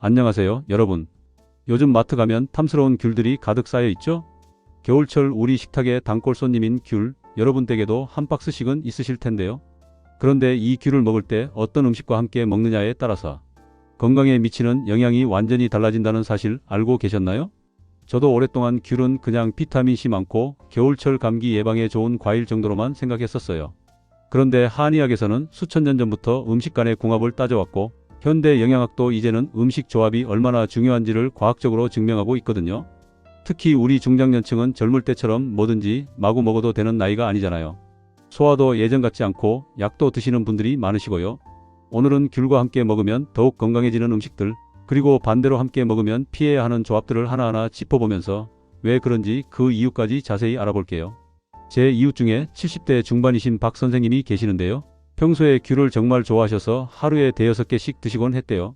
안녕하세요, 여러분. 요즘 마트 가면 탐스러운 귤들이 가득 쌓여 있죠? 겨울철 우리 식탁의 단골 손님인 귤, 여러분 댁에도 한 박스씩은 있으실 텐데요. 그런데 이 귤을 먹을 때 어떤 음식과 함께 먹느냐에 따라서 건강에 미치는 영향이 완전히 달라진다는 사실 알고 계셨나요? 저도 오랫동안 귤은 그냥 비타민C 많고 겨울철 감기 예방에 좋은 과일 정도로만 생각했었어요. 그런데 한의학에서는 수천 년 전부터 음식 간의 궁합을 따져왔고 현대 영양학도 이제는 음식 조합이 얼마나 중요한지를 과학적으로 증명하고 있거든요. 특히 우리 중장년층은 젊을 때처럼 뭐든지 마구 먹어도 되는 나이가 아니잖아요. 소화도 예전 같지 않고 약도 드시는 분들이 많으시고요. 오늘은 귤과 함께 먹으면 더욱 건강해지는 음식들, 그리고 반대로 함께 먹으면 피해야 하는 조합들을 하나하나 짚어보면서 왜 그런지 그 이유까지 자세히 알아볼게요. 제 이웃 중에 70대 중반이신 박 선생님이 계시는데요. 평소에 귤을 정말 좋아하셔서 하루에 5-6개씩 드시곤 했대요.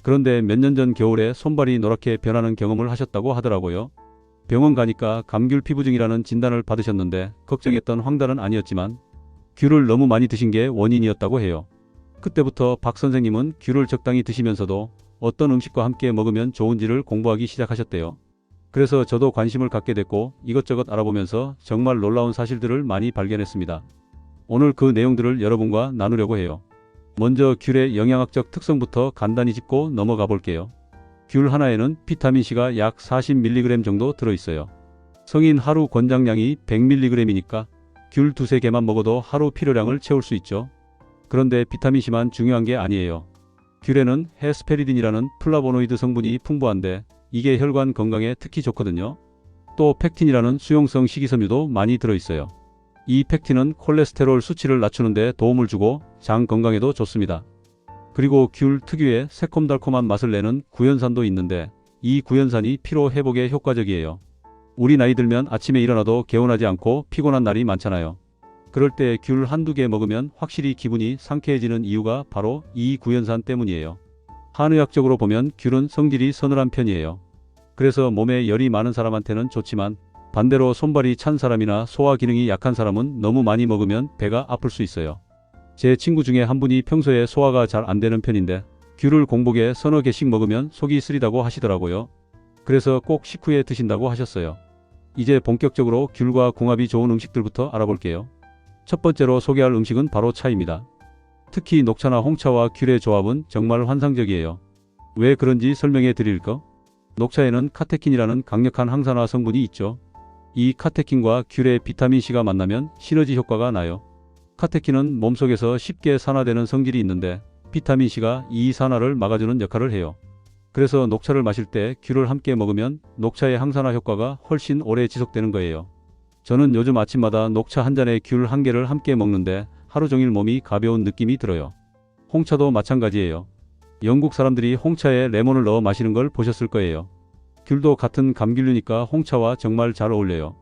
그런데 몇 년 전 겨울에 손발이 노랗게 변하는 경험을 하셨다고 하더라고요. 병원 가니까 감귤 피부증이라는 진단을 받으셨는데 걱정했던 황달은 아니었지만 귤을 너무 많이 드신 게 원인이었다고 해요. 그때부터 박 선생님은 귤을 적당히 드시면서도 어떤 음식과 함께 먹으면 좋은지를 공부하기 시작하셨대요. 그래서 저도 관심을 갖게 됐고 이것저것 알아보면서 정말 놀라운 사실들을 많이 발견했습니다. 오늘 그 내용들을 여러분과 나누려고 해요. 먼저 귤의 영양학적 특성부터 간단히 짚고 넘어가 볼게요. 귤 하나에는 비타민C가 약 40mg 정도 들어있어요. 성인 하루 권장량이 100mg이니까 귤 2-3개만 먹어도 하루 필요량을 채울 수 있죠. 그런데 비타민C만 중요한 게 아니에요. 귤에는 헤스페리딘이라는 플라보노이드 성분이 풍부한데 이게 혈관 건강에 특히 좋거든요. 또 펙틴이라는 수용성 식이섬유도 많이 들어있어요. 이 펙틴은 콜레스테롤 수치를 낮추는 데 도움을 주고 장 건강에도 좋습니다. 그리고 귤 특유의 새콤달콤한 맛을 내는 구연산도 있는데 이 구연산이 피로 회복에 효과적이에요. 우리 나이 들면 아침에 일어나도 개운하지 않고 피곤한 날이 많잖아요. 그럴 때 귤 한두 개 먹으면 확실히 기분이 상쾌해지는 이유가 바로 이 구연산 때문이에요. 한의학적으로 보면 귤은 성질이 서늘한 편이에요. 그래서 몸에 열이 많은 사람한테는 좋지만 반대로 손발이 찬 사람이나 소화 기능이 약한 사람은 너무 많이 먹으면 배가 아플 수 있어요. 제 친구 중에 한 분이 평소에 소화가 잘 안 되는 편인데 귤을 공복에 서너 개씩 먹으면 속이 쓰리다고 하시더라고요. 그래서 꼭 식후에 드신다고 하셨어요. 이제 본격적으로 귤과 궁합이 좋은 음식들부터 알아볼게요. 첫 번째로 소개할 음식은 바로 차입니다. 특히 녹차나 홍차와 귤의 조합은 정말 환상적이에요. 왜 그런지 설명해 드릴까? 녹차에는 카테킨이라는 강력한 항산화 성분이 있죠. 이 카테킨과 귤의 비타민C가 만나면 시너지 효과가 나요. 카테킨은 몸속에서 쉽게 산화되는 성질이 있는데 비타민C가 이 산화를 막아주는 역할을 해요. 그래서 녹차를 마실 때 귤을 함께 먹으면 녹차의 항산화 효과가 훨씬 오래 지속되는 거예요. 저는 요즘 아침마다 녹차 한 잔에 귤 한 개를 함께 먹는데 하루 종일 몸이 가벼운 느낌이 들어요. 홍차도 마찬가지예요. 영국 사람들이 홍차에 레몬을 넣어 마시는 걸 보셨을 거예요. 귤도 같은 감귤류니까 홍차와 정말 잘 어울려요.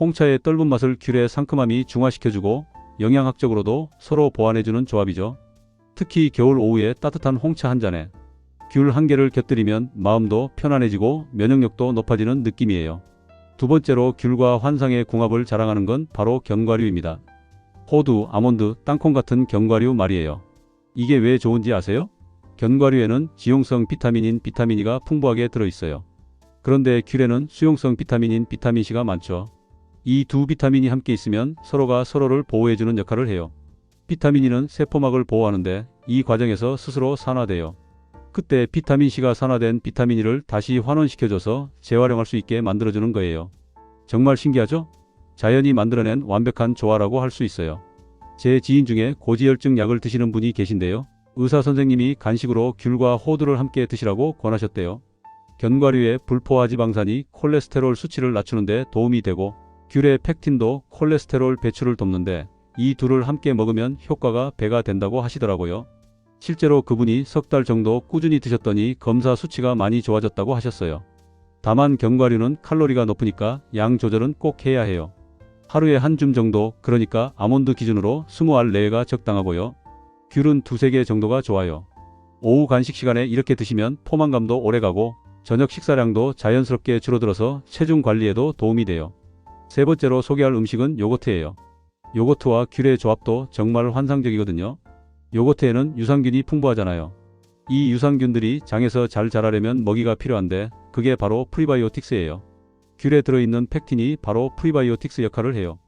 홍차의 떫은 맛을 귤의 상큼함이 중화시켜주고 영양학적으로도 서로 보완해주는 조합이죠. 특히 겨울 오후에 따뜻한 홍차 한 잔에 귤 한 개를 곁들이면 마음도 편안해지고 면역력도 높아지는 느낌이에요. 두 번째로 귤과 환상의 궁합을 자랑하는 건 바로 견과류입니다. 호두, 아몬드, 땅콩 같은 견과류 말이에요. 이게 왜 좋은지 아세요? 견과류에는 지용성 비타민인 비타민E가 풍부하게 들어있어요. 그런데 귤에는 수용성 비타민인 비타민C가 많죠. 이 두 비타민이 함께 있으면 서로가 서로를 보호해주는 역할을 해요. 비타민E는 세포막을 보호하는데 이 과정에서 스스로 산화돼요. 그때 비타민C가 산화된 비타민E를 다시 환원시켜줘서 재활용할 수 있게 만들어주는 거예요. 정말 신기하죠? 자연이 만들어낸 완벽한 조화라고 할 수 있어요. 제 지인 중에 고지혈증 약을 드시는 분이 계신데요. 의사 선생님이 간식으로 귤과 호두를 함께 드시라고 권하셨대요. 견과류의 불포화지방산이 콜레스테롤 수치를 낮추는 데 도움이 되고 귤의 펙틴도 콜레스테롤 배출을 돕는데 이 둘을 함께 먹으면 효과가 배가 된다고 하시더라고요. 실제로 그분이 3달 정도 꾸준히 드셨더니 검사 수치가 많이 좋아졌다고 하셨어요. 다만 견과류는 칼로리가 높으니까 양 조절은 꼭 해야 해요. 하루에 한 줌 정도, 그러니까 아몬드 기준으로 20알 내외가 적당하고요. 귤은 2-3개 정도가 좋아요. 오후 간식 시간에 이렇게 드시면 포만감도 오래가고 저녁 식사량도 자연스럽게 줄어들어서 체중 관리에도 도움이 돼요. 세 번째로 소개할 음식은 요거트예요. 요거트와 귤의 조합도 정말 환상적이거든요. 요거트에는 유산균이 풍부하잖아요. 이 유산균들이 장에서 잘 자라려면 먹이가 필요한데 그게 바로 프리바이오틱스예요. 귤에 들어있는 팩틴이 바로 프리바이오틱스 역할을 해요.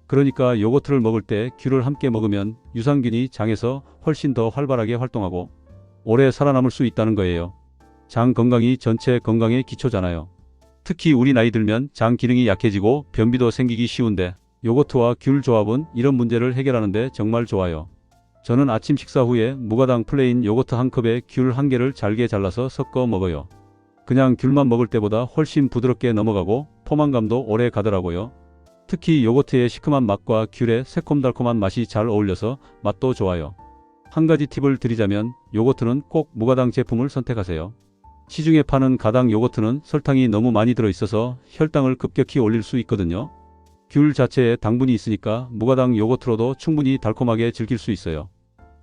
그러니까 요거트를 먹을 때 귤을 함께 먹으면 유산균이 장에서 훨씬 더 활발하게 활동하고 오래 살아남을 수 있다는 거예요. 장 건강이 전체 건강의 기초잖아요. 특히 우리 나이 들면 장 기능이 약해지고 변비도 생기기 쉬운데 요거트와 귤 조합은 이런 문제를 해결하는데 정말 좋아요. 저는 아침 식사 후에 무가당 플레인 요거트 한 컵에 귤 한 개를 잘게 잘라서 섞어 먹어요. 그냥 귤만 먹을 때보다 훨씬 부드럽게 넘어가고 포만감도 오래 가더라고요. 특히 요거트의 시큼한 맛과 귤의 새콤달콤한 맛이 잘 어울려서 맛도 좋아요. 한 가지 팁을 드리자면 요거트는 꼭 무가당 제품을 선택하세요. 시중에 파는 가당 요거트는 설탕이 너무 많이 들어있어서 혈당을 급격히 올릴 수 있거든요. 귤 자체에 당분이 있으니까 무가당 요거트로도 충분히 달콤하게 즐길 수 있어요.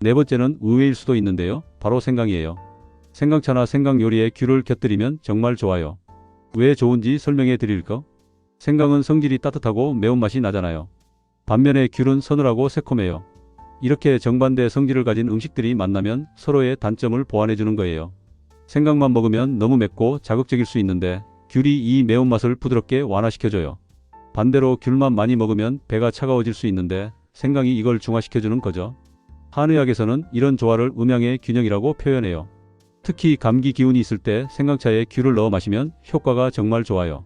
네 번째는 의외일 수도 있는데요. 바로 생강이에요. 생강차나 생강 요리에 귤을 곁들이면 정말 좋아요. 왜 좋은지 설명해 드릴까? 생강은 성질이 따뜻하고 매운맛이 나잖아요. 반면에 귤은 서늘하고 새콤해요. 이렇게 정반대 성질을 가진 음식들이 만나면 서로의 단점을 보완해 주는 거예요. 생강만 먹으면 너무 맵고 자극적일 수 있는데 귤이 이 매운맛을 부드럽게 완화시켜줘요. 반대로 귤만 많이 먹으면 배가 차가워질 수 있는데 생강이 이걸 중화시켜주는 거죠. 한의학에서는 이런 조화를 음양의 균형이라고 표현해요. 특히 감기 기운이 있을 때 생강차에 귤을 넣어 마시면 효과가 정말 좋아요.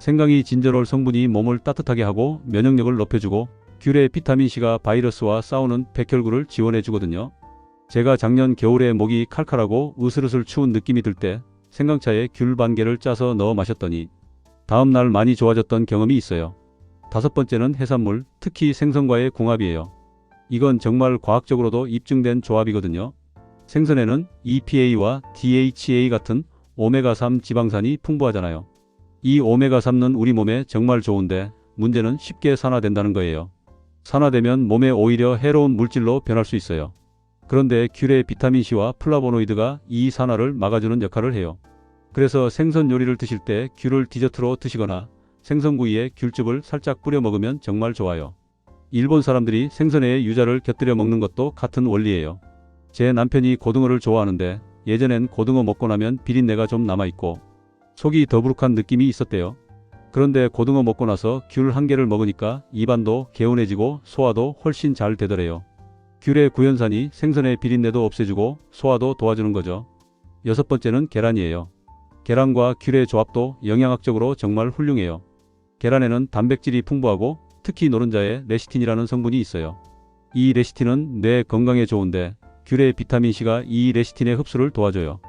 생강이 진저롤 성분이 몸을 따뜻하게 하고 면역력을 높여주고 귤의 비타민C가 바이러스와 싸우는 백혈구를 지원해 주거든요. 제가 작년 겨울에 목이 칼칼하고 으슬으슬 추운 느낌이 들 때 생강차에 귤 반 개를 짜서 넣어 마셨더니 다음날 많이 좋아졌던 경험이 있어요. 다섯 번째는 해산물, 특히 생선과의 궁합이에요. 이건 정말 과학적으로도 입증된 조합이거든요. 생선에는 EPA와 DHA 같은 오메가3 지방산이 풍부하잖아요. 이 오메가3는 우리 몸에 정말 좋은데 문제는 쉽게 산화된다는 거예요. 산화되면 몸에 오히려 해로운 물질로 변할 수 있어요. 그런데 귤의 비타민C와 플라보노이드가 이 산화를 막아주는 역할을 해요. 그래서 생선 요리를 드실 때 귤을 디저트로 드시거나 생선구이에 귤즙을 살짝 뿌려 먹으면 정말 좋아요. 일본 사람들이 생선에 유자를 곁들여 먹는 것도 같은 원리예요. 제 남편이 고등어를 좋아하는데 예전엔 고등어 먹고 나면 비린내가 좀 남아있고 속이 더부룩한 느낌이 있었대요. 그런데 고등어 먹고 나서 귤 한 개를 먹으니까 입안도 개운해지고 소화도 훨씬 잘 되더래요. 귤의 구연산이 생선의 비린내도 없애주고 소화도 도와주는 거죠. 여섯 번째는 계란이에요. 계란과 귤의 조합도 영양학적으로 정말 훌륭해요. 계란에는 단백질이 풍부하고 특히 노른자에 레시틴이라는 성분이 있어요. 이 레시틴은 뇌 건강에 좋은데 귤의 비타민C가 이 레시틴의 흡수를 도와줘요.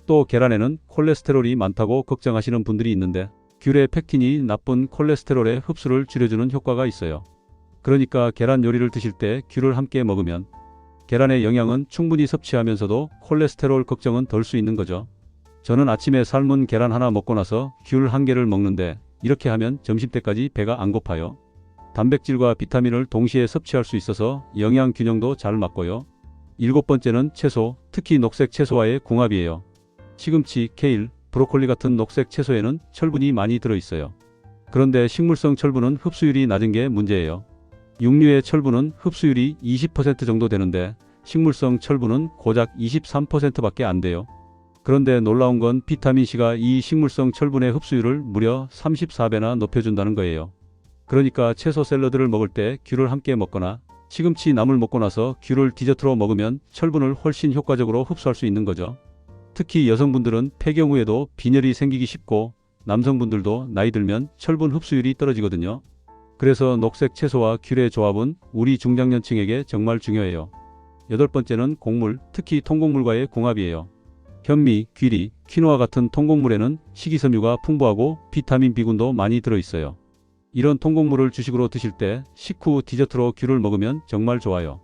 또 계란에는 콜레스테롤이 많다고 걱정하시는 분들이 있는데 귤의 팩틴이 나쁜 콜레스테롤의 흡수를 줄여주는 효과가 있어요. 그러니까 계란 요리를 드실 때 귤을 함께 먹으면 계란의 영양은 충분히 섭취하면서도 콜레스테롤 걱정은 덜 수 있는 거죠. 저는 아침에 삶은 계란 하나 먹고 나서 귤 한 개를 먹는데 이렇게 하면 점심때까지 배가 안 고파요. 단백질과 비타민을 동시에 섭취할 수 있어서 영양 균형도 잘 맞고요. 일곱 번째는 채소, 특히 녹색 채소와의 궁합이에요. 시금치, 케일, 브로콜리 같은 녹색 채소에는 철분이 많이 들어있어요. 그런데 식물성 철분은 흡수율이 낮은 게 문제예요. 육류의 철분은 흡수율이 20% 정도 되는데 식물성 철분은 고작 23%밖에 안 돼요. 그런데 놀라운 건 비타민C가 이 식물성 철분의 흡수율을 무려 34배나 높여준다는 거예요. 그러니까 채소 샐러드를 먹을 때 귤을 함께 먹거나 시금치 나물 먹고 나서 귤을 디저트로 먹으면 철분을 훨씬 효과적으로 흡수할 수 있는 거죠. 특히 여성분들은 폐경 후에도 빈혈이 생기기 쉽고 남성분들도 나이 들면 철분 흡수율이 떨어지거든요. 그래서 녹색 채소와 귤의 조합은 우리 중장년층에게 정말 중요해요. 여덟 번째는 곡물, 특히 통곡물과의 궁합이에요. 현미, 귀리, 퀴노아 같은 통곡물에는 식이섬유가 풍부하고 비타민 B군도 많이 들어있어요. 이런 통곡물을 주식으로 드실 때 식후 디저트로 귤을 먹으면 정말 좋아요.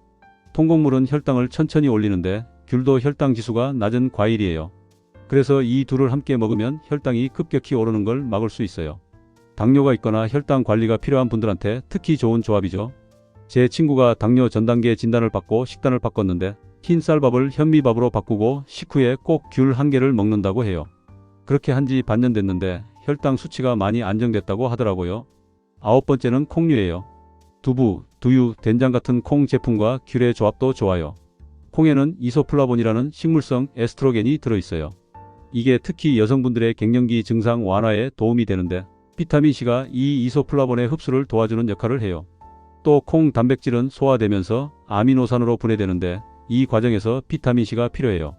통곡물은 혈당을 천천히 올리는데 귤도 혈당 지수가 낮은 과일이에요. 그래서 이 둘을 함께 먹으면 혈당이 급격히 오르는 걸 막을 수 있어요. 당뇨가 있거나 혈당 관리가 필요한 분들한테 특히 좋은 조합이죠. 제 친구가 당뇨 전 단계 진단을 받고 식단을 바꿨는데 흰 쌀밥을 현미밥으로 바꾸고 식후에 꼭 귤 한 개를 먹는다고 해요. 그렇게 한지 반년 됐는데 혈당 수치가 많이 안정됐다고 하더라고요. 아홉 번째는 콩류예요. 두부, 두유, 된장 같은 콩 제품과 귤의 조합도 좋아요. 콩에는 이소플라본이라는 식물성 에스트로겐이 들어있어요. 이게 특히 여성분들의 갱년기 증상 완화에 도움이 되는데 비타민C가 이 이소플라본의 흡수를 도와주는 역할을 해요. 또 콩 단백질은 소화되면서 아미노산으로 분해되는데 이 과정에서 비타민C가 필요해요.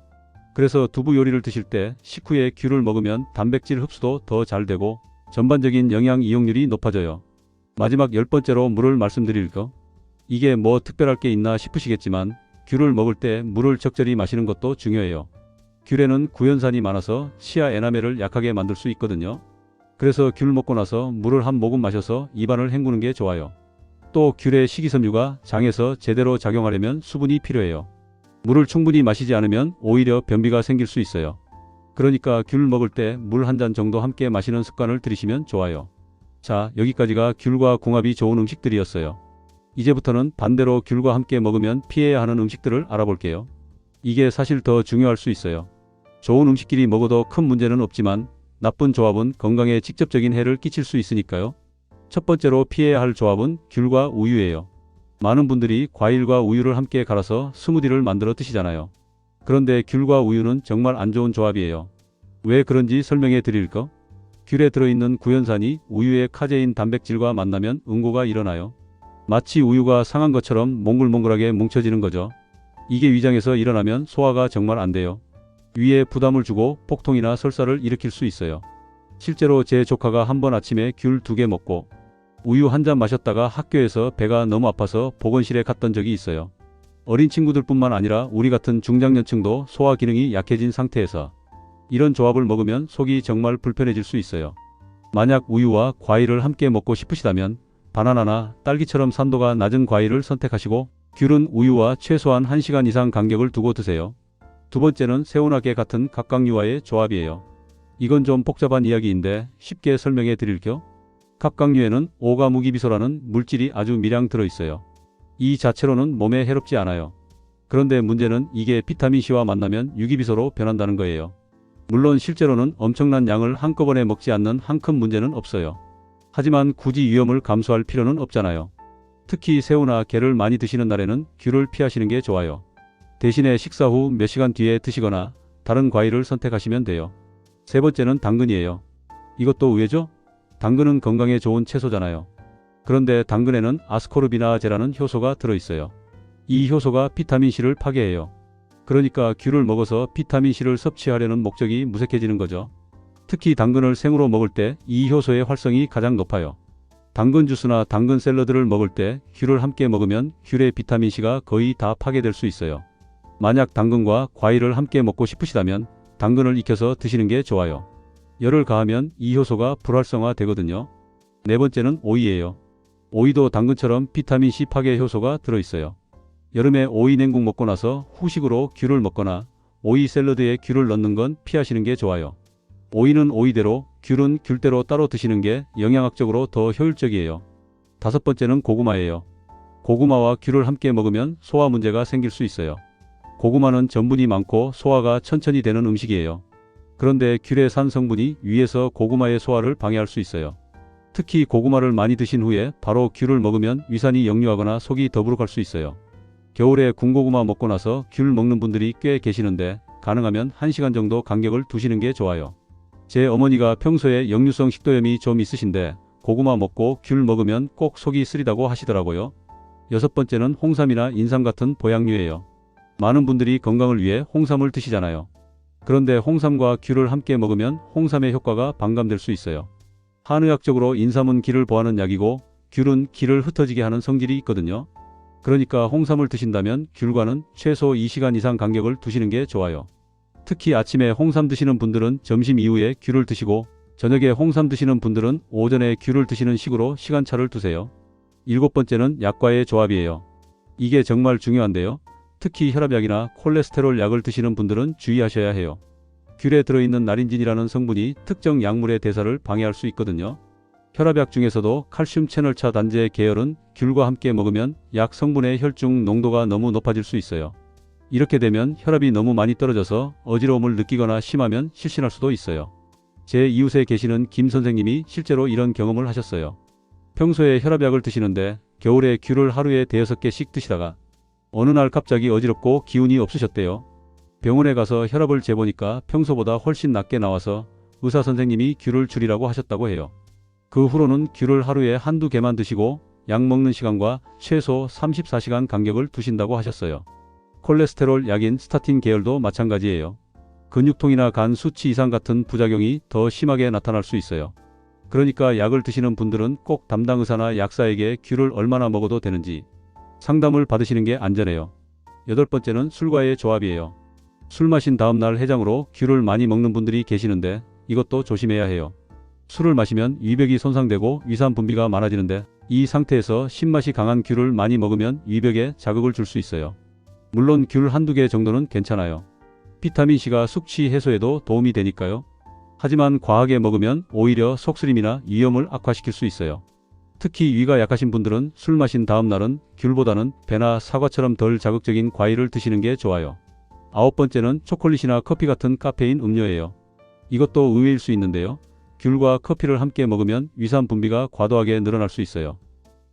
그래서 두부 요리를 드실 때 식후에 귤을 먹으면 단백질 흡수도 더 잘 되고 전반적인 영양 이용률이 높아져요. 마지막 10번째로 물을 말씀드릴 거. 이게 뭐 특별할 게 있나 싶으시겠지만 귤을 먹을 때 물을 적절히 마시는 것도 중요해요. 귤에는 구연산이 많아서 치아 에나멜을 약하게 만들 수 있거든요. 그래서 귤 먹고 나서 물을 한 모금 마셔서 입안을 헹구는 게 좋아요. 또 귤의 식이섬유가 장에서 제대로 작용하려면 수분이 필요해요. 물을 충분히 마시지 않으면 오히려 변비가 생길 수 있어요. 그러니까 귤 먹을 때 물 한 잔 정도 함께 마시는 습관을 들이시면 좋아요. 자, 여기까지가 귤과 궁합이 좋은 음식들이었어요. 이제부터는 반대로 귤과 함께 먹으면 피해야 하는 음식들을 알아볼게요. 이게 사실 더 중요할 수 있어요. 좋은 음식끼리 먹어도 큰 문제는 없지만 나쁜 조합은 건강에 직접적인 해를 끼칠 수 있으니까요. 첫 번째로 피해야 할 조합은 귤과 우유예요. 많은 분들이 과일과 우유를 함께 갈아서 스무디를 만들어 드시잖아요. 그런데 귤과 우유는 정말 안 좋은 조합이에요. 왜 그런지 설명해 드릴까? 귤에 들어있는 구연산이 우유의 카제인 단백질과 만나면 응고가 일어나요. 마치 우유가 상한 것처럼 몽글몽글하게 뭉쳐지는 거죠. 이게 위장에서 일어나면 소화가 정말 안 돼요. 위에 부담을 주고 폭통이나 설사를 일으킬 수 있어요. 실제로 제 조카가 한 번 아침에 귤 2개 먹고 우유 한 잔 마셨다가 학교에서 배가 너무 아파서 보건실에 갔던 적이 있어요. 어린 친구들뿐만 아니라 우리 같은 중장년층도 소화 기능이 약해진 상태에서 이런 조합을 먹으면 속이 정말 불편해질 수 있어요. 만약 우유와 과일을 함께 먹고 싶으시다면 바나나나 딸기처럼 산도가 낮은 과일을 선택하시고 귤은 우유와 최소한 1시간 이상 간격을 두고 드세요. 두 번째는 새우나 게 같은 갑각류와의 조합이에요. 이건 좀 복잡한 이야기인데 쉽게 설명해 드릴게요. 갑각류에는 오가무기비소라는 물질이 아주 미량 들어있어요. 이 자체로는 몸에 해롭지 않아요. 그런데 문제는 이게 비타민C와 만나면 유기비소로 변한다는 거예요. 물론 실제로는 엄청난 양을 한꺼번에 먹지 않는 한 큰 문제는 없어요. 하지만 굳이 위험을 감수할 필요는 없잖아요. 특히 새우나 게를 많이 드시는 날에는 귤을 피하시는 게 좋아요. 대신에 식사 후 몇 시간 뒤에 드시거나 다른 과일을 선택하시면 돼요. 세 번째는 당근이에요. 이것도 왜죠? 당근은 건강에 좋은 채소잖아요. 그런데 당근에는 아스코르비나제라는 효소가 들어있어요. 이 효소가 비타민C를 파괴해요. 그러니까 귤을 먹어서 비타민C를 섭취하려는 목적이 무색해지는 거죠. 특히 당근을 생으로 먹을 때 이 효소의 활성이 가장 높아요. 당근 주스나 당근 샐러드를 먹을 때 귤을 함께 먹으면 귤의 비타민C가 거의 다 파괴될 수 있어요. 만약 당근과 과일을 함께 먹고 싶으시다면 당근을 익혀서 드시는 게 좋아요. 열을 가하면 이 효소가 불활성화 되거든요. 네 번째는 오이예요. 오이도 당근처럼 비타민C 파괴 효소가 들어있어요. 여름에 오이 냉국 먹고 나서 후식으로 귤을 먹거나 오이 샐러드에 귤을 넣는 건 피하시는 게 좋아요. 오이는 오이대로, 귤은 귤대로 따로 드시는 게 영양학적으로 더 효율적이에요. 다섯 번째는 고구마예요. 고구마와 귤을 함께 먹으면 소화 문제가 생길 수 있어요. 고구마는 전분이 많고 소화가 천천히 되는 음식이에요. 그런데 귤의 산 성분이 위에서 고구마의 소화를 방해할 수 있어요. 특히 고구마를 많이 드신 후에 바로 귤을 먹으면 위산이 역류하거나 속이 더부룩할 수 있어요. 겨울에 군고구마 먹고 나서 귤 먹는 분들이 꽤 계시는데 가능하면 1시간 정도 간격을 두시는 게 좋아요. 제 어머니가 평소에 역류성 식도염이 좀 있으신데 고구마 먹고 귤 먹으면 꼭 속이 쓰리다고 하시더라고요. 여섯 번째는 홍삼이나 인삼 같은 보양류예요. 많은 분들이 건강을 위해 홍삼을 드시잖아요. 그런데 홍삼과 귤을 함께 먹으면 홍삼의 효과가 반감될 수 있어요. 한의학적으로 인삼은 기를 보하는 약이고 귤은 기를 흩어지게 하는 성질이 있거든요. 그러니까 홍삼을 드신다면 귤과는 최소 2시간 이상 간격을 두시는 게 좋아요. 특히 아침에 홍삼 드시는 분들은 점심 이후에 귤을 드시고 저녁에 홍삼 드시는 분들은 오전에 귤을 드시는 식으로 시간차를 두세요. 일곱 번째는 약과의 조합이에요. 이게 정말 중요한데요. 특히 혈압약이나 콜레스테롤 약을 드시는 분들은 주의하셔야 해요. 귤에 들어있는 나린진이라는 성분이 특정 약물의 대사를 방해할 수 있거든요. 혈압약 중에서도 칼슘 채널차 단제 계열은 귤과 함께 먹으면 약 성분의 혈중 농도가 너무 높아질 수 있어요. 이렇게 되면 혈압이 너무 많이 떨어져서 어지러움을 느끼거나 심하면 실신할 수도 있어요. 제 이웃에 계시는 김 선생님이 실제로 이런 경험을 하셨어요. 평소에 혈압약을 드시는데 겨울에 귤을 하루에 5-6개씩 드시다가 어느 날 갑자기 어지럽고 기운이 없으셨대요. 병원에 가서 혈압을 재보니까 평소보다 훨씬 낮게 나와서 의사 선생님이 귤을 줄이라고 하셨다고 해요. 그 후로는 귤을 하루에 한두 개만 드시고 약 먹는 시간과 최소 34시간 간격을 두신다고 하셨어요. 콜레스테롤 약인 스타틴 계열도 마찬가지예요. 근육통이나 간 수치 이상 같은 부작용이 더 심하게 나타날 수 있어요. 그러니까 약을 드시는 분들은 꼭 담당 의사나 약사에게 귤을 얼마나 먹어도 되는지 상담을 받으시는 게 안전해요. 8번째는 술과의 조합이에요. 술 마신 다음날 해장으로 귤을 많이 먹는 분들이 계시는데 이것도 조심해야 해요. 술을 마시면 위벽이 손상되고 위산 분비가 많아지는데 이 상태에서 신맛이 강한 귤을 많이 먹으면 위벽에 자극을 줄 수 있어요. 물론 귤 한두 개 정도는 괜찮아요. 비타민C가 숙취 해소에도 도움이 되니까요. 하지만 과하게 먹으면 오히려 속쓰림이나 위염을 악화시킬 수 있어요. 특히 위가 약하신 분들은 술 마신 다음 날은 귤보다는 배나 사과처럼 덜 자극적인 과일을 드시는 게 좋아요. 9번째는 초콜릿이나 커피 같은 카페인 음료예요. 이것도 의외일 수 있는데요. 귤과 커피를 함께 먹으면 위산 분비가 과도하게 늘어날 수 있어요.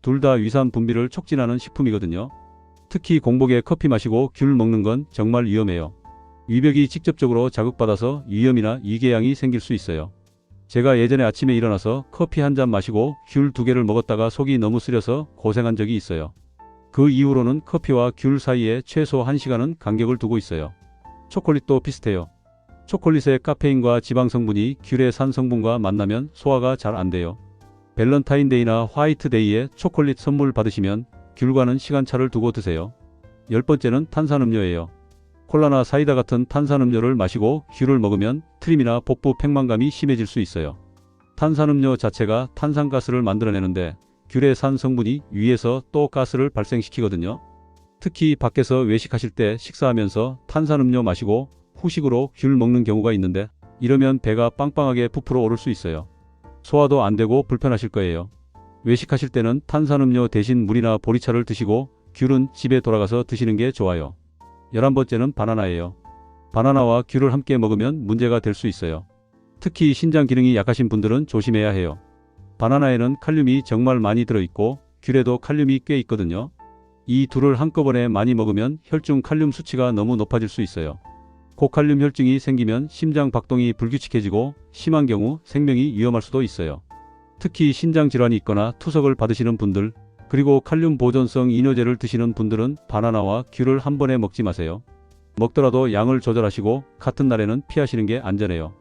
둘 다 위산 분비를 촉진하는 식품이거든요. 특히 공복에 커피 마시고 귤 먹는 건 정말 위험해요. 위벽이 직접적으로 자극받아서 위염이나 위궤양이 생길 수 있어요. 제가 예전에 아침에 일어나서 커피 한 잔 마시고 귤 2개를 먹었다가 속이 너무 쓰려서 고생한 적이 있어요. 그 이후로는 커피와 귤 사이에 최소 1시간은 간격을 두고 있어요. 초콜릿도 비슷해요. 초콜릿의 카페인과 지방 성분이 귤의 산 성분과 만나면 소화가 잘 안 돼요. 밸런타인데이나 화이트데이에 초콜릿 선물 받으시면 귤과는 시간차를 두고 드세요. 10번째는 탄산음료예요. 콜라나 사이다 같은 탄산음료를 마시고 귤을 먹으면 트림이나 복부 팽만감이 심해질 수 있어요. 탄산음료 자체가 탄산가스를 만들어내는데 귤의 산 성분이 위에서 또 가스를 발생시키거든요. 특히 밖에서 외식하실 때 식사하면서 탄산음료 마시고 후식으로 귤 먹는 경우가 있는데 이러면 배가 빵빵하게 부풀어 오를 수 있어요. 소화도 안 되고 불편하실 거예요. 외식하실 때는 탄산음료 대신 물이나 보리차를 드시고 귤은 집에 돌아가서 드시는 게 좋아요. 11번째는 바나나예요. 바나나와 귤을 함께 먹으면 문제가 될 수 있어요. 특히 신장 기능이 약하신 분들은 조심해야 해요. 바나나에는 칼륨이 정말 많이 들어있고 귤에도 칼륨이 꽤 있거든요. 이 둘을 한꺼번에 많이 먹으면 혈중 칼륨 수치가 너무 높아질 수 있어요. 고칼륨 혈증이 생기면 심장 박동이 불규칙해지고 심한 경우 생명이 위험할 수도 있어요. 특히 신장 질환이 있거나 투석을 받으시는 분들, 그리고 칼륨 보존성 이뇨제를 드시는 분들은 바나나와 귤을 한 번에 먹지 마세요. 먹더라도 양을 조절하시고 같은 날에는 피하시는 게 안전해요.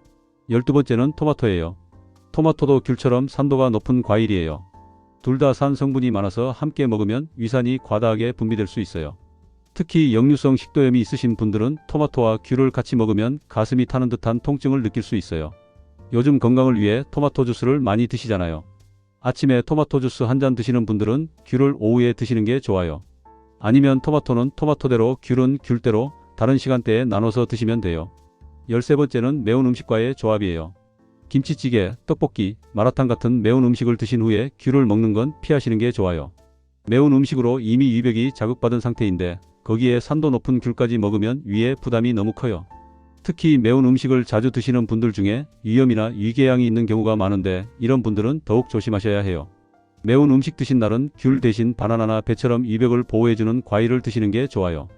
12번째는 토마토예요. 토마토도 귤처럼 산도가 높은 과일이에요. 둘 다 산 성분이 많아서 함께 먹으면 위산이 과다하게 분비될 수 있어요. 특히 역류성 식도염이 있으신 분들은 토마토와 귤을 같이 먹으면 가슴이 타는 듯한 통증을 느낄 수 있어요. 요즘 건강을 위해 토마토 주스를 많이 드시잖아요. 아침에 토마토 주스 한 잔 드시는 분들은 귤을 오후에 드시는 게 좋아요. 아니면 토마토는 토마토대로 귤은 귤대로 다른 시간대에 나눠서 드시면 돼요. 13번째는 매운 음식과의 조합이에요. 김치찌개, 떡볶이, 마라탕 같은 매운 음식을 드신 후에 귤을 먹는 건 피하시는 게 좋아요. 매운 음식으로 이미 위벽이 자극받은 상태인데 거기에 산도 높은 귤까지 먹으면 위에 부담이 너무 커요. 특히 매운 음식을 자주 드시는 분들 중에 위염이나 위궤양이 있는 경우가 많은데 이런 분들은 더욱 조심하셔야 해요. 매운 음식 드신 날은 귤 대신 바나나나 배처럼 위벽을 보호해주는 과일을 드시는 게 좋아요.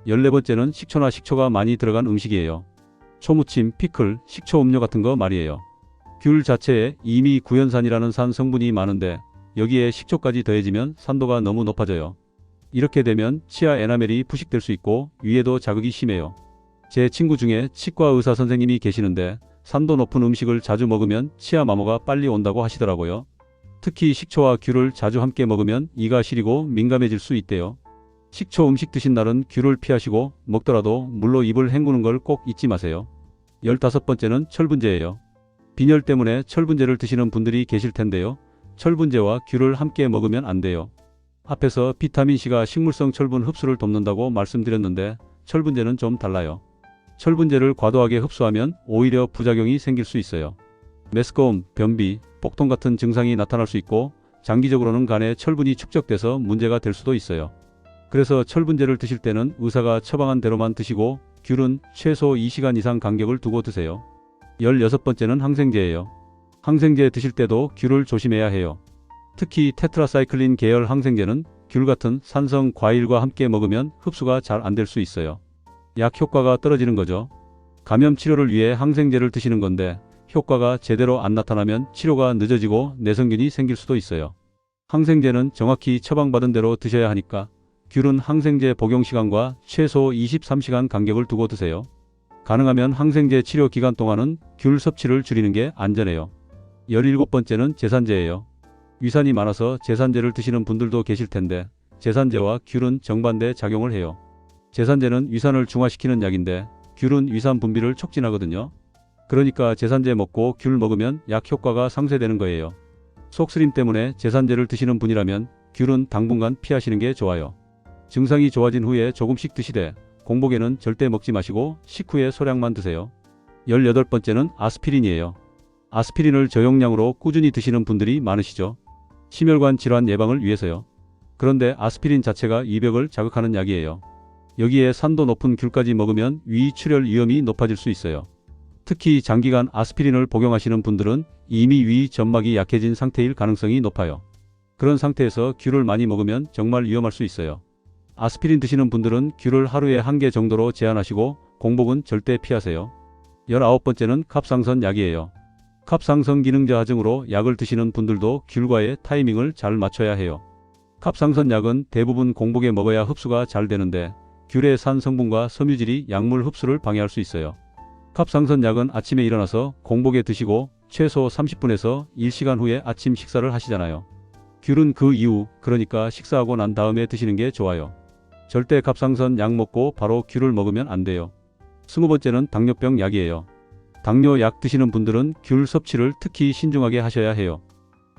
14번째는 식초나 식초가 많이 들어간 음식이에요. 초무침, 피클, 식초 음료 같은 거 말이에요. 귤 자체에 이미 구연산이라는 산 성분이 많은데 여기에 식초까지 더해지면 산도가 너무 높아져요. 이렇게 되면 치아 에나멜이 부식될 수 있고 위에도 자극이 심해요. 제 친구 중에 치과 의사 선생님이 계시는데 산도 높은 음식을 자주 먹으면 치아 마모가 빨리 온다고 하시더라고요. 특히 식초와 귤을 자주 함께 먹으면 이가 시리고 민감해질 수 있대요. 식초 음식 드신 날은 귤을 피하시고 먹더라도 물로 입을 헹구는 걸 꼭 잊지 마세요. 15번째는 철분제예요. 빈혈 때문에 철분제를 드시는 분들이 계실 텐데요. 철분제와 귤을 함께 먹으면 안 돼요. 앞에서 비타민C가 식물성 철분 흡수를 돕는다고 말씀드렸는데 철분제는 좀 달라요. 철분제를 과도하게 흡수하면 오히려 부작용이 생길 수 있어요. 메스꺼움, 변비, 복통 같은 증상이 나타날 수 있고 장기적으로는 간에 철분이 축적돼서 문제가 될 수도 있어요. 그래서 철분제를 드실 때는 의사가 처방한 대로만 드시고 귤은 최소 2시간 이상 간격을 두고 드세요. 16번째는 항생제예요. 항생제 드실 때도 귤을 조심해야 해요. 특히 테트라사이클린 계열 항생제는 귤 같은 산성 과일과 함께 먹으면 흡수가 잘 안 될 수 있어요. 약 효과가 떨어지는 거죠. 감염 치료를 위해 항생제를 드시는 건데 효과가 제대로 안 나타나면 치료가 늦어지고 내성균이 생길 수도 있어요. 항생제는 정확히 처방받은 대로 드셔야 하니까 귤은 항생제 복용 시간과 최소 23시간 간격을 두고 드세요. 가능하면 항생제 치료 기간 동안은 귤 섭취를 줄이는 게 안전해요. 17번째는 제산제예요. 위산이 많아서 제산제를 드시는 분들도 계실 텐데 제산제와 귤은 정반대 작용을 해요. 제산제는 위산을 중화시키는 약인데 귤은 위산 분비를 촉진하거든요. 그러니까 제산제 먹고 귤 먹으면 약 효과가 상쇄되는 거예요. 속쓰림 때문에 제산제를 드시는 분이라면 귤은 당분간 피하시는 게 좋아요. 증상이 좋아진 후에 조금씩 드시되 공복에는 절대 먹지 마시고 식후에 소량만 드세요. 18번째는 아스피린이에요. 아스피린을 저용량으로 꾸준히 드시는 분들이 많으시죠. 심혈관 질환 예방을 위해서요. 그런데 아스피린 자체가 위벽을 자극하는 약이에요. 여기에 산도 높은 귤까지 먹으면 위출혈 위험이 높아질 수 있어요. 특히 장기간 아스피린을 복용하시는 분들은 이미 위 점막이 약해진 상태일 가능성이 높아요. 그런 상태에서 귤을 많이 먹으면 정말 위험할 수 있어요. 아스피린 드시는 분들은 귤을 하루에 1개 정도로 제한하시고 공복은 절대 피하세요. 19번째는 갑상선 약이에요. 갑상선 기능 저하증으로 약을 드시는 분들도 귤과의 타이밍을 잘 맞춰야 해요. 갑상선 약은 대부분 공복에 먹어야 흡수가 잘 되는데 귤의 산 성분과 섬유질이 약물 흡수를 방해할 수 있어요. 갑상선 약은 아침에 일어나서 공복에 드시고 최소 30분에서 1시간 후에 아침 식사를 하시잖아요. 귤은 그 이후, 그러니까 식사하고 난 다음에 드시는 게 좋아요. 절대 갑상선 약 먹고 바로 귤을 먹으면 안 돼요. 20번째는 당뇨병 약이에요. 당뇨 약 드시는 분들은 귤 섭취를 특히 신중하게 하셔야 해요.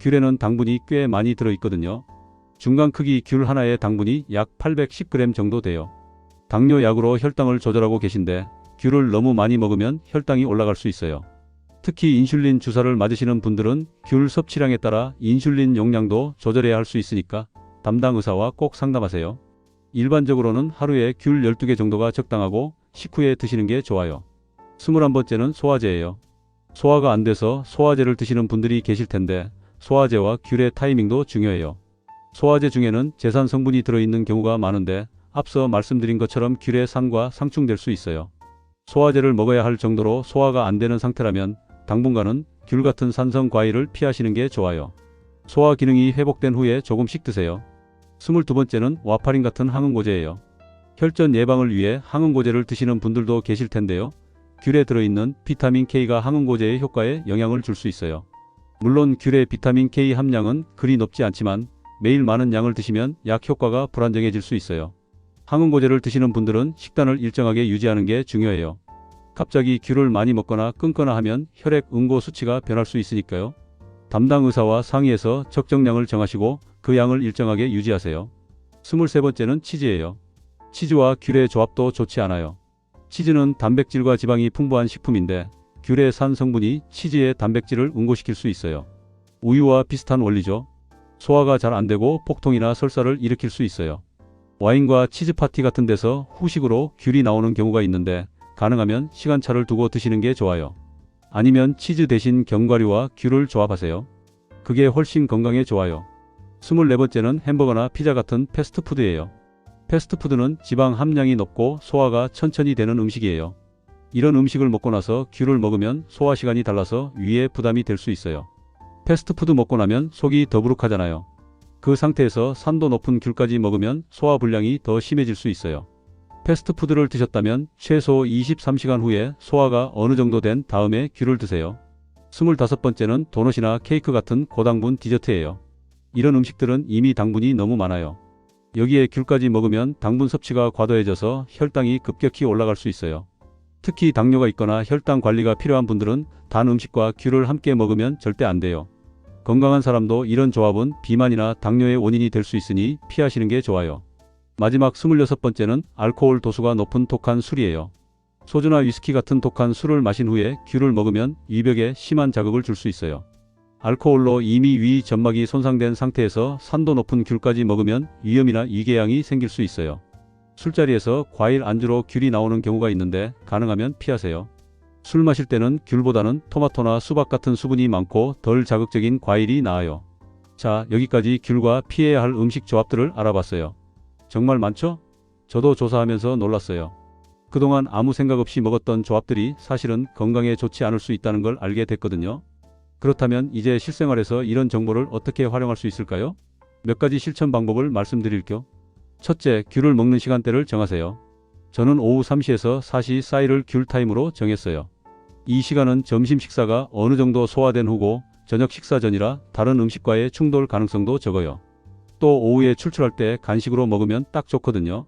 귤에는 당분이 꽤 많이 들어있거든요. 중간 크기 귤 하나의 당분이 약 810g 정도 돼요. 당뇨 약으로 혈당을 조절하고 계신데 귤을 너무 많이 먹으면 혈당이 올라갈 수 있어요. 특히 인슐린 주사를 맞으시는 분들은 귤 섭취량에 따라 인슐린 용량도 조절해야 할 수 있으니까 담당 의사와 꼭 상담하세요. 일반적으로는 하루에 귤 12개 정도가 적당하고 식후에 드시는 게 좋아요. 21번째는 소화제예요. 소화가 안 돼서 소화제를 드시는 분들이 계실 텐데 소화제와 귤의 타이밍도 중요해요. 소화제 중에는 제산 성분이 들어있는 경우가 많은데 앞서 말씀드린 것처럼 귤의 산과 상충될 수 있어요. 소화제를 먹어야 할 정도로 소화가 안 되는 상태라면 당분간은 귤 같은 산성 과일을 피하시는 게 좋아요. 소화 기능이 회복된 후에 조금씩 드세요. 22번째는 와파린 같은 항응고제예요. 혈전 예방을 위해 항응고제를 드시는 분들도 계실 텐데요. 귤에 들어있는 비타민 K가 항응고제의 효과에 영향을 줄 수 있어요. 물론 귤의 비타민 K 함량은 그리 높지 않지만 매일 많은 양을 드시면 약 효과가 불안정해질 수 있어요. 항응고제를 드시는 분들은 식단을 일정하게 유지하는 게 중요해요. 갑자기 귤을 많이 먹거나 끊거나 하면 혈액 응고 수치가 변할 수 있으니까요. 담당 의사와 상의해서 적정량을 정하시고 그 양을 일정하게 유지하세요. 23번째는 치즈예요. 치즈와 귤의 조합도 좋지 않아요. 치즈는 단백질과 지방이 풍부한 식품인데 귤의 산 성분이 치즈의 단백질을 응고시킬 수 있어요. 우유와 비슷한 원리죠. 소화가 잘 안 되고 복통이나 설사를 일으킬 수 있어요. 와인과 치즈 파티 같은 데서 후식으로 귤이 나오는 경우가 있는데 가능하면 시간차를 두고 드시는 게 좋아요. 아니면 치즈 대신 견과류와 귤을 조합하세요. 그게 훨씬 건강에 좋아요. 24번째는 햄버거나 피자 같은 패스트푸드예요. 패스트푸드는 지방 함량이 높고 소화가 천천히 되는 음식이에요. 이런 음식을 먹고 나서 귤을 먹으면 소화 시간이 달라서 위에 부담이 될 수 있어요. 패스트푸드 먹고 나면 속이 더부룩하잖아요. 그 상태에서 산도 높은 귤까지 먹으면 소화 불량이 더 심해질 수 있어요. 패스트푸드를 드셨다면 최소 23시간 후에 소화가 어느 정도 된 다음에 귤을 드세요. 25번째는 도넛이나 케이크 같은 고당분 디저트예요. 이런 음식들은 이미 당분이 너무 많아요. 여기에 귤까지 먹으면 당분 섭취가 과도해져서 혈당이 급격히 올라갈 수 있어요. 특히 당뇨가 있거나 혈당 관리가 필요한 분들은 단 음식과 귤을 함께 먹으면 절대 안 돼요. 건강한 사람도 이런 조합은 비만이나 당뇨의 원인이 될 수 있으니 피하시는 게 좋아요. 마지막 26번째는 알코올 도수가 높은 독한 술이에요. 소주나 위스키 같은 독한 술을 마신 후에 귤을 먹으면 위벽에 심한 자극을 줄 수 있어요. 알코올로 이미 위 점막이 손상된 상태에서 산도 높은 귤까지 먹으면 위염이나 위궤양이 생길 수 있어요. 술자리에서 과일 안주로 귤이 나오는 경우가 있는데 가능하면 피하세요. 술 마실 때는 귤보다는 토마토나 수박 같은 수분이 많고 덜 자극적인 과일이 나아요. 자, 여기까지 귤과 피해야 할 음식 조합들을 알아봤어요. 정말 많죠? 저도 조사하면서 놀랐어요. 그동안 아무 생각 없이 먹었던 조합들이 사실은 건강에 좋지 않을 수 있다는 걸 알게 됐거든요. 그렇다면 이제 실생활에서 이런 정보를 어떻게 활용할 수 있을까요? 몇 가지 실천 방법을 말씀드릴게요. 첫째, 귤을 먹는 시간대를 정하세요. 저는 오후 3시에서 4시 사이를 귤 타임으로 정했어요. 이 시간은 점심 식사가 어느 정도 소화된 후고 저녁 식사 전이라 다른 음식과의 충돌 가능성도 적어요. 또 오후에 출출할 때 간식으로 먹으면 딱 좋거든요.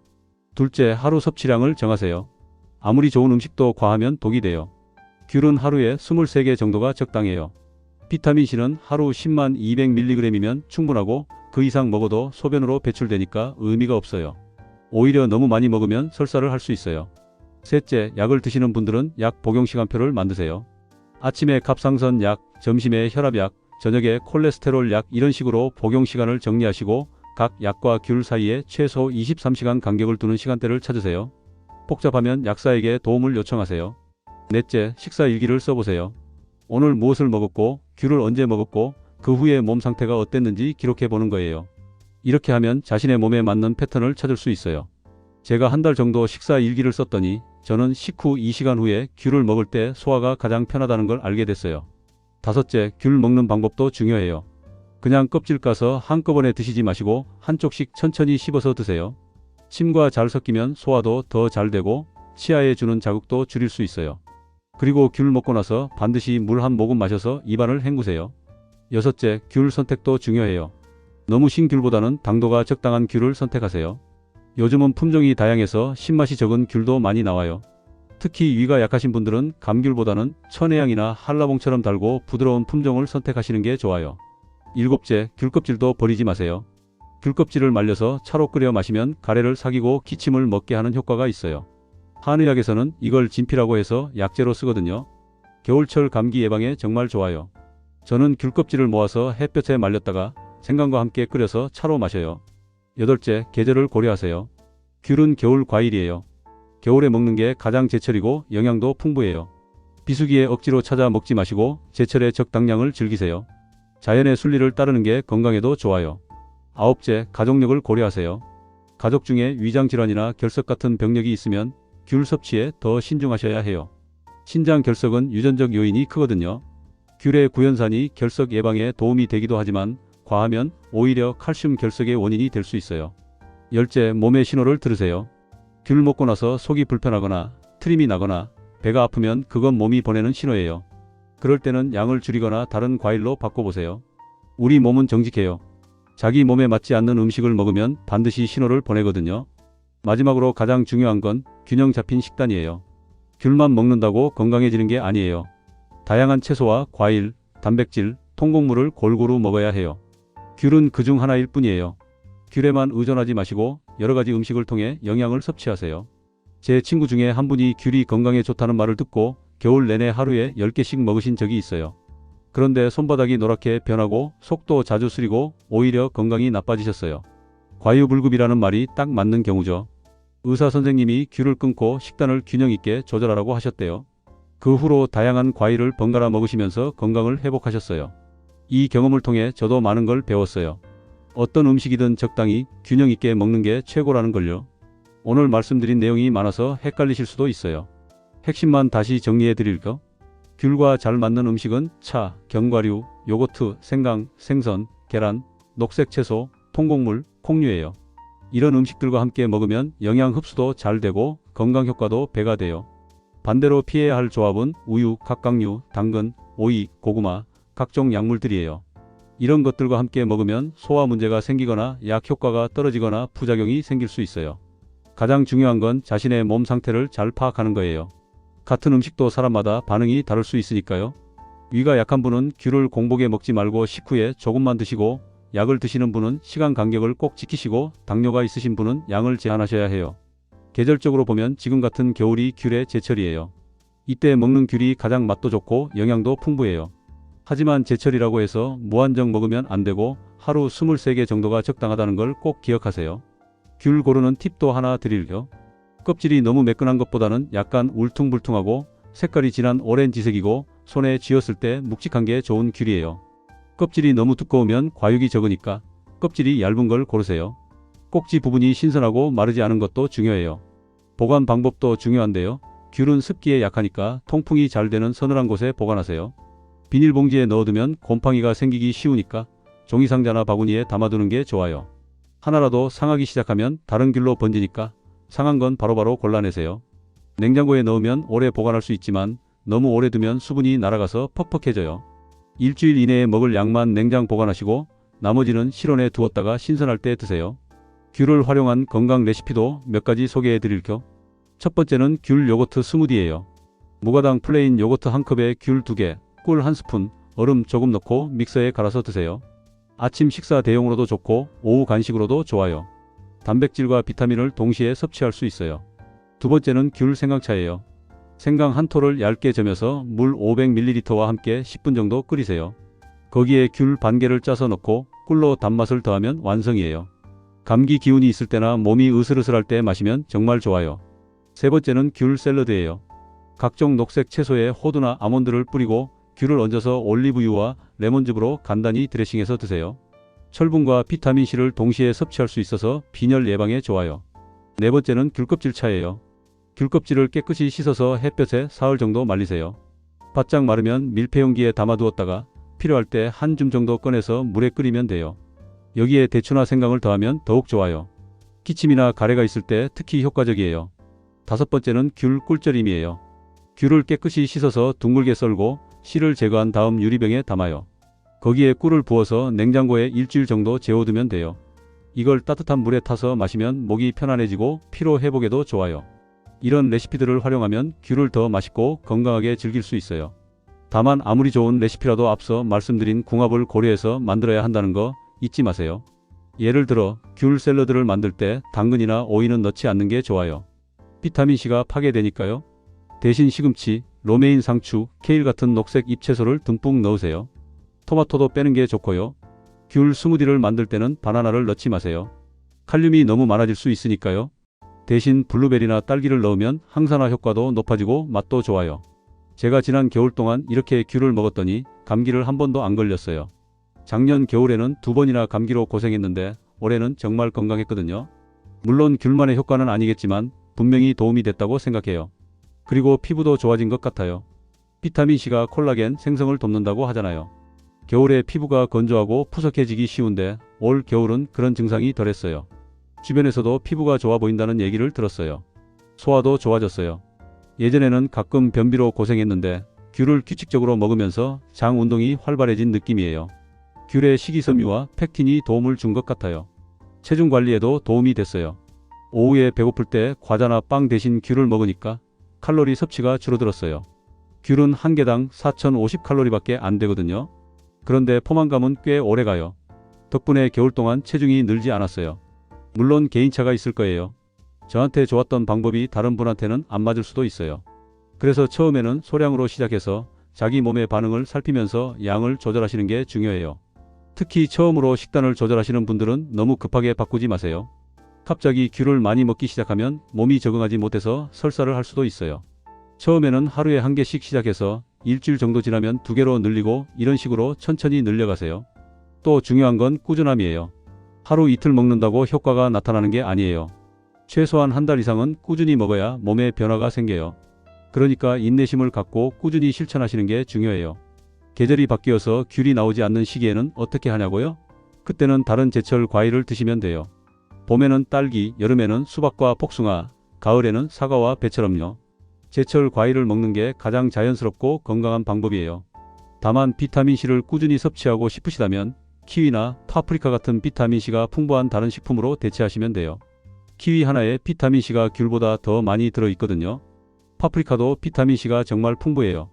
둘째, 하루 섭취량을 정하세요. 아무리 좋은 음식도 과하면 독이 돼요. 귤은 하루에 23개 정도가 적당해요. 비타민C는 하루 10만 200mg이면 충분하고 그 이상 먹어도 소변으로 배출되니까 의미가 없어요. 오히려 너무 많이 먹으면 설사를 할 수 있어요. 셋째, 약을 드시는 분들은 약 복용 시간표를 만드세요. 아침에 갑상선 약, 점심에 혈압약, 저녁에 콜레스테롤 약 이런 식으로 복용 시간을 정리하시고 각 약과 귤 사이에 최소 23시간 간격을 두는 시간대를 찾으세요. 복잡하면 약사에게 도움을 요청하세요. 넷째, 식사 일기를 써보세요. 오늘 무엇을 먹었고 귤을 언제 먹었고 그 후에 몸 상태가 어땠는지 기록해 보는 거예요. 이렇게 하면 자신의 몸에 맞는 패턴을 찾을 수 있어요. 제가 한 달 정도 식사 일기를 썼더니 저는 식후 2시간 후에 귤을 먹을 때 소화가 가장 편하다는 걸 알게 됐어요. 다섯째, 귤 먹는 방법도 중요해요. 그냥 껍질 까서 한꺼번에 드시지 마시고 한쪽씩 천천히 씹어서 드세요. 침과 잘 섞이면 소화도 더 잘 되고 치아에 주는 자극도 줄일 수 있어요. 그리고 귤 먹고 나서 반드시 물 한 모금 마셔서 입안을 헹구세요. 여섯째, 귤 선택도 중요해요. 너무 신 귤보다는 당도가 적당한 귤을 선택하세요. 요즘은 품종이 다양해서 신맛이 적은 귤도 많이 나와요. 특히 위가 약하신 분들은 감귤보다는 천혜향이나 한라봉처럼 달고 부드러운 품종을 선택하시는 게 좋아요. 일곱째, 귤껍질도 버리지 마세요. 귤껍질을 말려서 차로 끓여 마시면 가래를 삭이고 기침을 먹게 하는 효과가 있어요. 한의학에서는 이걸 진피라고 해서 약재로 쓰거든요. 겨울철 감기 예방에 정말 좋아요. 저는 귤껍질을 모아서 햇볕에 말렸다가 생강과 함께 끓여서 차로 마셔요. 여덟째, 계절을 고려하세요. 귤은 겨울 과일이에요. 겨울에 먹는 게 가장 제철이고 영양도 풍부해요. 비수기에 억지로 찾아 먹지 마시고 제철의 적당량을 즐기세요. 자연의 순리를 따르는 게 건강에도 좋아요. 아홉째, 가족력을 고려하세요. 가족 중에 위장질환이나 결석 같은 병력이 있으면 귤 섭취에 더 신중하셔야 해요. 신장 결석은 유전적 요인이 크거든요. 귤의 구연산이 결석 예방에 도움이 되기도 하지만 과하면 오히려 칼슘 결석의 원인이 될 수 있어요. 열째, 몸의 신호를 들으세요. 귤 먹고 나서 속이 불편하거나 트림이 나거나 배가 아프면 그건 몸이 보내는 신호예요. 그럴 때는 양을 줄이거나 다른 과일로 바꿔보세요. 우리 몸은 정직해요. 자기 몸에 맞지 않는 음식을 먹으면 반드시 신호를 보내거든요. 마지막으로 가장 중요한 건 균형 잡힌 식단이에요. 귤만 먹는다고 건강해지는 게 아니에요. 다양한 채소와 과일, 단백질, 통곡물을 골고루 먹어야 해요. 귤은 그중 하나일 뿐이에요. 귤에만 의존하지 마시고 여러 가지 음식을 통해 영양을 섭취하세요. 제 친구 중에 한 분이 귤이 건강에 좋다는 말을 듣고 겨울 내내 하루에 10개씩 먹으신 적이 있어요. 그런데 손바닥이 노랗게 변하고 속도 자주 쓰리고 오히려 건강이 나빠지셨어요. 과유불급이라는 말이 딱 맞는 경우죠. 의사 선생님이 귤을 끊고 식단을 균형 있게 조절하라고 하셨대요. 그 후로 다양한 과일을 번갈아 먹으시면서 건강을 회복하셨어요. 이 경험을 통해 저도 많은 걸 배웠어요. 어떤 음식이든 적당히 균형 있게 먹는 게 최고라는 걸요. 오늘 말씀드린 내용이 많아서 헷갈리실 수도 있어요. 핵심만 다시 정리해 드릴까? 귤과 잘 맞는 음식은 차, 견과류, 요거트, 생강, 생선, 계란, 녹색 채소, 통곡물, 콩류예요. 이런 음식들과 함께 먹으면 영양 흡수도 잘 되고 건강 효과도 배가 돼요. 반대로 피해야 할 조합은 우유, 각각류, 당근, 오이, 고구마, 각종 약물들이에요. 이런 것들과 함께 먹으면 소화 문제가 생기거나 약 효과가 떨어지거나 부작용이 생길 수 있어요. 가장 중요한 건 자신의 몸 상태를 잘 파악하는 거예요. 같은 음식도 사람마다 반응이 다를 수 있으니까요. 위가 약한 분은 귤을 공복에 먹지 말고 식후에 조금만 드시고 약을 드시는 분은 시간 간격을 꼭 지키시고 당뇨가 있으신 분은 양을 제한하셔야 해요. 계절적으로 보면 지금 같은 겨울이 귤의 제철이에요. 이때 먹는 귤이 가장 맛도 좋고 영양도 풍부해요. 하지만 제철이라고 해서 무한정 먹으면 안 되고 하루 23개 정도가 적당하다는 걸 꼭 기억하세요. 귤 고르는 팁도 하나 드릴게요. 껍질이 너무 매끈한 것보다는 약간 울퉁불퉁하고 색깔이 진한 오렌지색이고 손에 쥐었을 때 묵직한 게 좋은 귤이에요. 껍질이 너무 두꺼우면 과육이 적으니까 껍질이 얇은 걸 고르세요. 꼭지 부분이 신선하고 마르지 않은 것도 중요해요. 보관 방법도 중요한데요. 귤은 습기에 약하니까 통풍이 잘 되는 서늘한 곳에 보관하세요. 비닐봉지에 넣어두면 곰팡이가 생기기 쉬우니까 종이상자나 바구니에 담아두는 게 좋아요. 하나라도 상하기 시작하면 다른 귤로 번지니까 상한 건 바로바로 골라내세요. 냉장고에 넣으면 오래 보관할 수 있지만 너무 오래 두면 수분이 날아가서 퍽퍽해져요. 일주일 이내에 먹을 양만 냉장 보관하시고 나머지는 실온에 두었다가 신선할 때 드세요. 귤을 활용한 건강 레시피도 몇 가지 소개해 드릴게요. 첫 번째는 귤 요거트 스무디예요. 무가당 플레인 요거트 한 컵에 귤 2개, 꿀 1스푼, 얼음 조금 넣고 믹서에 갈아서 드세요. 아침 식사 대용으로도 좋고 오후 간식으로도 좋아요. 단백질과 비타민을 동시에 섭취할 수 있어요. 두 번째는 귤 생강차예요. 생강 한 톨을 얇게 저며서 물 500ml와 함께 10분 정도 끓이세요. 거기에 귤 반 개를 짜서 넣고 꿀로 단맛을 더하면 완성이에요. 감기 기운이 있을 때나 몸이 으슬으슬할 때 마시면 정말 좋아요. 세 번째는 귤 샐러드예요. 각종 녹색 채소에 호두나 아몬드를 뿌리고 귤을 얹어서 올리브유와 레몬즙으로 간단히 드레싱해서 드세요. 철분과 비타민C를 동시에 섭취할 수 있어서 빈혈 예방에 좋아요. 네 번째는 귤껍질 차예요. 귤껍질을 깨끗이 씻어서 햇볕에 사흘 정도 말리세요. 바짝 마르면 밀폐용기에 담아두었다가 필요할 때 한 줌 정도 꺼내서 물에 끓이면 돼요. 여기에 대추나 생강을 더하면 더욱 좋아요. 기침이나 가래가 있을 때 특히 효과적이에요. 다섯 번째는 귤 꿀절임이에요. 귤을 깨끗이 씻어서 둥글게 썰고 씨를 제거한 다음 유리병에 담아요. 거기에 꿀을 부어서 냉장고에 일주일 정도 재워두면 돼요. 이걸 따뜻한 물에 타서 마시면 목이 편안해지고 피로 회복에도 좋아요. 이런 레시피들을 활용하면 귤을 더 맛있고 건강하게 즐길 수 있어요. 다만 아무리 좋은 레시피라도 앞서 말씀드린 궁합을 고려해서 만들어야 한다는 거 잊지 마세요. 예를 들어 귤 샐러드를 만들 때 당근이나 오이는 넣지 않는 게 좋아요. 비타민C가 파괴되니까요. 대신 시금치, 로메인 상추, 케일 같은 녹색 잎채소를 듬뿍 넣으세요. 토마토도 빼는 게 좋고요. 귤 스무디를 만들 때는 바나나를 넣지 마세요. 칼륨이 너무 많아질 수 있으니까요. 대신 블루베리나 딸기를 넣으면 항산화 효과도 높아지고 맛도 좋아요. 제가 지난 겨울 동안 이렇게 귤을 먹었더니 감기를 한 번도 안 걸렸어요. 작년 겨울에는 2번이나 감기로 고생했는데 올해는 정말 건강했거든요. 물론 귤만의 효과는 아니겠지만 분명히 도움이 됐다고 생각해요. 그리고 피부도 좋아진 것 같아요. 비타민C가 콜라겐 생성을 돕는다고 하잖아요. 겨울에 피부가 건조하고 푸석해지기 쉬운데 올 겨울은 그런 증상이 덜했어요. 주변에서도 피부가 좋아 보인다는 얘기를 들었어요. 소화도 좋아졌어요. 예전에는 가끔 변비로 고생했는데 귤을 규칙적으로 먹으면서 장 운동이 활발해진 느낌이에요. 귤의 식이섬유와 팩틴이 도움을 준 것 같아요. 체중 관리에도 도움이 됐어요. 오후에 배고플 때 과자나 빵 대신 귤을 먹으니까 칼로리 섭취가 줄어들었어요. 귤은 한 개당 4050칼로리밖에 안 되거든요. 그런데 포만감은 꽤 오래가요. 덕분에 겨울 동안 체중이 늘지 않았어요. 물론 개인차가 있을 거예요. 저한테 좋았던 방법이 다른 분한테는 안 맞을 수도 있어요. 그래서 처음에는 소량으로 시작해서 자기 몸의 반응을 살피면서 양을 조절하시는 게 중요해요. 특히 처음으로 식단을 조절하시는 분들은 너무 급하게 바꾸지 마세요. 갑자기 귤을 많이 먹기 시작하면 몸이 적응하지 못해서 설사를 할 수도 있어요. 처음에는 하루에 한 개씩 시작해서 일주일 정도 지나면 2개로 늘리고 이런 식으로 천천히 늘려가세요. 또 중요한 건 꾸준함이에요. 하루 이틀 먹는다고 효과가 나타나는 게 아니에요. 최소한 한 달 이상은 꾸준히 먹어야 몸에 변화가 생겨요. 그러니까 인내심을 갖고 꾸준히 실천하시는 게 중요해요. 계절이 바뀌어서 귤이 나오지 않는 시기에는 어떻게 하냐고요? 그때는 다른 제철 과일을 드시면 돼요. 봄에는 딸기, 여름에는 수박과 복숭아, 가을에는 사과와 배처럼요. 제철 과일을 먹는 게 가장 자연스럽고 건강한 방법이에요. 다만 비타민C를 꾸준히 섭취하고 싶으시다면 키위나 파프리카 같은 비타민C가 풍부한 다른 식품으로 대체하시면 돼요. 키위 하나에 비타민C가 귤보다 더 많이 들어있거든요. 파프리카도 비타민C가 정말 풍부해요.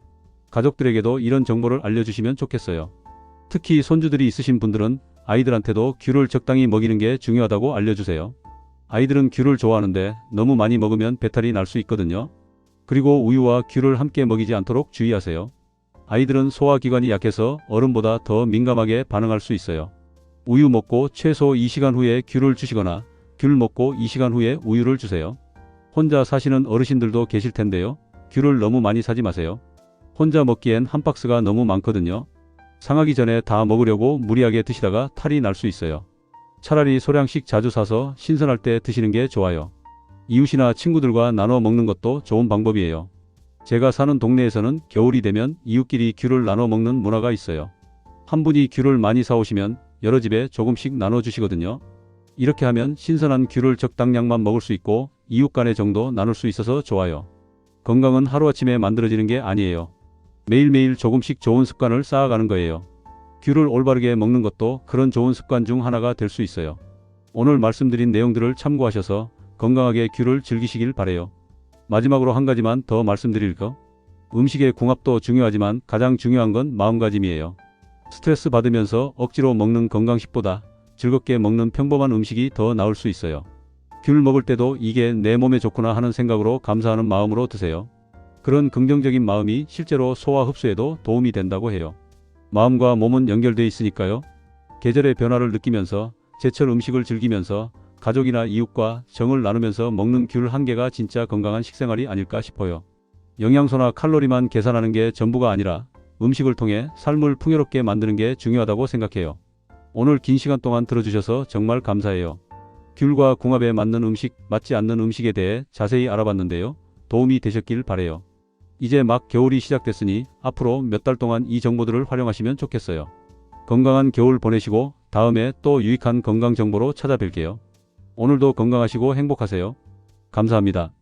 가족들에게도 이런 정보를 알려주시면 좋겠어요. 특히 손주들이 있으신 분들은 아이들한테도 귤을 적당히 먹이는 게 중요하다고 알려주세요. 아이들은 귤을 좋아하는데 너무 많이 먹으면 배탈이 날 수 있거든요. 그리고 우유와 귤을 함께 먹이지 않도록 주의하세요. 아이들은 소화기관이 약해서 어른보다 더 민감하게 반응할 수 있어요. 우유 먹고 최소 2시간 후에 귤을 주시거나 귤 먹고 2시간 후에 우유를 주세요. 혼자 사시는 어르신들도 계실 텐데요. 귤을 너무 많이 사지 마세요. 혼자 먹기엔 한 박스가 너무 많거든요. 상하기 전에 다 먹으려고 무리하게 드시다가 탈이 날 수 있어요. 차라리 소량씩 자주 사서 신선할 때 드시는 게 좋아요. 이웃이나 친구들과 나눠 먹는 것도 좋은 방법이에요. 제가 사는 동네에서는 겨울이 되면 이웃끼리 귤을 나눠 먹는 문화가 있어요. 한 분이 귤을 많이 사오시면 여러 집에 조금씩 나눠주시거든요. 이렇게 하면 신선한 귤을 적당량만 먹을 수 있고 이웃 간의 정도 나눌 수 있어서 좋아요. 건강은 하루아침에 만들어지는 게 아니에요. 매일매일 조금씩 좋은 습관을 쌓아가는 거예요. 귤을 올바르게 먹는 것도 그런 좋은 습관 중 하나가 될 수 있어요. 오늘 말씀드린 내용들을 참고하셔서 건강하게 귤을 즐기시길 바래요. 마지막으로 한 가지만 더 말씀드릴 거. 음식의 궁합도 중요하지만 가장 중요한 건 마음가짐이에요. 스트레스 받으면서 억지로 먹는 건강식보다 즐겁게 먹는 평범한 음식이 더 나을 수 있어요. 귤 먹을 때도 이게 내 몸에 좋구나 하는 생각으로 감사하는 마음으로 드세요. 그런 긍정적인 마음이 실제로 소화 흡수에도 도움이 된다고 해요. 마음과 몸은 연결돼 있으니까요. 계절의 변화를 느끼면서 제철 음식을 즐기면서 가족이나 이웃과 정을 나누면서 먹는 귤 한 개가 진짜 건강한 식생활이 아닐까 싶어요. 영양소나 칼로리만 계산하는 게 전부가 아니라 음식을 통해 삶을 풍요롭게 만드는 게 중요하다고 생각해요. 오늘 긴 시간 동안 들어주셔서 정말 감사해요. 귤과 궁합에 맞는 음식, 맞지 않는 음식에 대해 자세히 알아봤는데요. 도움이 되셨길 바래요. 이제 막 겨울이 시작됐으니 앞으로 몇 달 동안 이 정보들을 활용하시면 좋겠어요. 건강한 겨울 보내시고 다음에 또 유익한 건강 정보로 찾아뵐게요. 오늘도 건강하시고 행복하세요. 감사합니다.